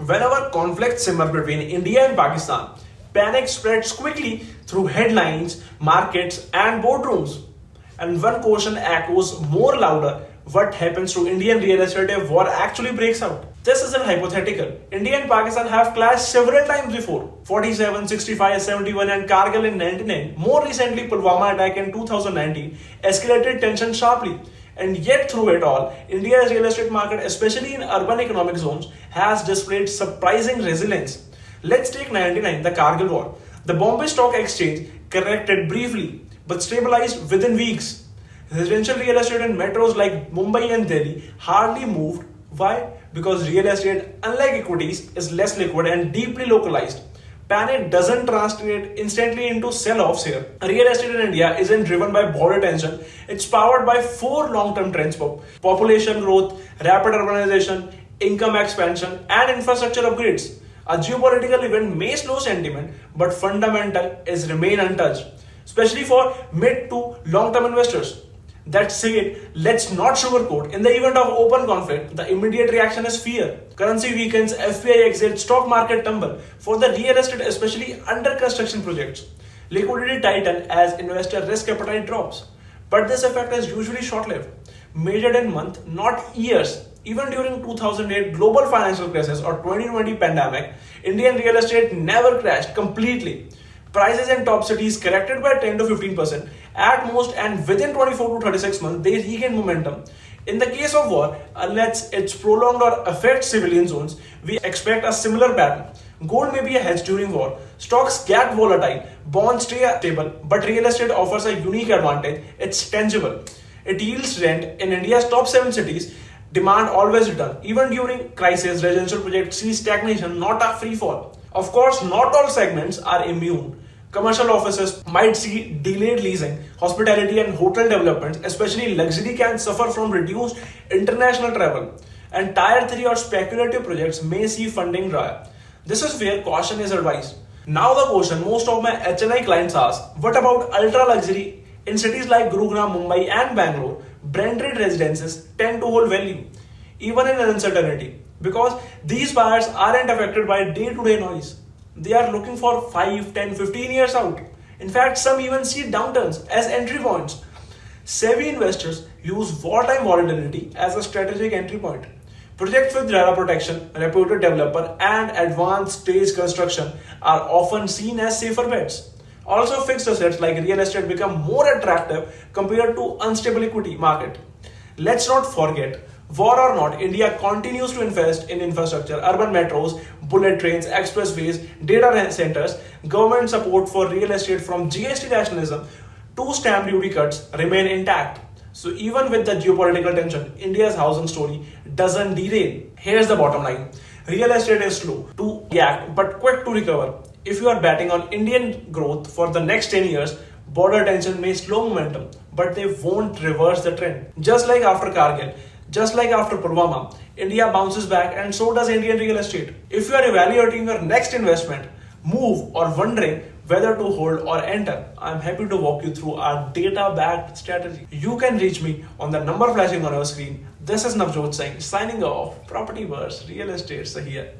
Whenever conflicts simmer between India and Pakistan, panic spreads quickly through headlines, markets, and boardrooms. And one question echoes more louder: what happens to Indian real estate if war actually breaks out? This isn't hypothetical. India and Pakistan have clashed several times before: 47, 65, 71, and Kargil in 99. More recently, Pulwama attack in 2019 escalated tension sharply. And yet, through it all, India's real estate market, especially in urban economic zones, has displayed surprising resilience. Let's take 99, the Kargil War. The Bombay Stock Exchange corrected briefly but stabilized within weeks. Residential real estate in metros like Mumbai and Delhi hardly moved. Why? Because real estate, unlike equities, is less liquid and deeply localized. Panic doesn't translate instantly into sell-offs here. Real estate in India isn't driven by border tension. It's powered by four long-term trends: population growth, rapid urbanization, income expansion, and infrastructure upgrades. A geopolitical event may slow sentiment, but fundamental is remain untouched, especially for mid to long-term investors. That said, let's not sugarcoat. In the event of open conflict, the immediate reaction is fear. Currency weakens, FPI exits, stock market tumble. For the real estate, especially under construction projects, liquidity tighten as investor risk appetite drops. But this effect is usually short-lived, measured in months, not years. Even during 2008 global financial crisis or 2020 pandemic, Indian real estate never crashed completely. Prices in top cities corrected by 10 to 15% at most, and within 24 to 36 months, they regain momentum. In the case of war, unless it's prolonged or affects civilian zones, we expect a similar pattern. Gold may be a hedge during war. Stocks get volatile, bonds stay stable, but real estate offers a unique advantage. It's tangible. It yields rent in India's top 7 cities. Demand always return. Even during crisis, residential projects see stagnation, not a free fall. Of course, not all segments are immune. Commercial offices might see delayed leasing. Hospitality and hotel developments, especially luxury, can suffer from reduced international travel. And tier 3 or speculative projects may see funding dry. This is where caution is advised. Now the question most of my HNI clients ask: what about ultra luxury? In cities like Gurugram, Mumbai, and Bangalore, branded residences tend to hold value, even in uncertainty, because these buyers aren't affected by day-to-day noise. They are looking for 5, 10, 15 years out. In fact, some even see downturns as entry points. Savvy investors use wartime volatility as a strategic entry point. Projects with data protection, reputed developer, and advanced stage construction are often seen as safer bets. Also, fixed assets like real estate become more attractive compared to unstable equity market. Let's not forget, war or not, India continues to invest in infrastructure, urban metros, bullet trains, expressways, data centers. Government support for real estate, from GST nationalism to stamp duty cuts, remain intact. So even with the geopolitical tension, India's housing story doesn't derail. Here's the bottom line. Real estate is slow to react but quick to recover. If you are betting on Indian growth for the next 10 years, border tension may slow momentum, but they won't reverse the trend. Just like after Kargil, just like after Pulwama, India bounces back, and so does Indian real estate. If you are evaluating your next investment, move, or wondering whether to hold or enter, I'm happy to walk you through our data-backed strategy. You can reach me on the number flashing on your screen. This is Navjot Singh signing off. Property Verse, Real Estate Sahiya.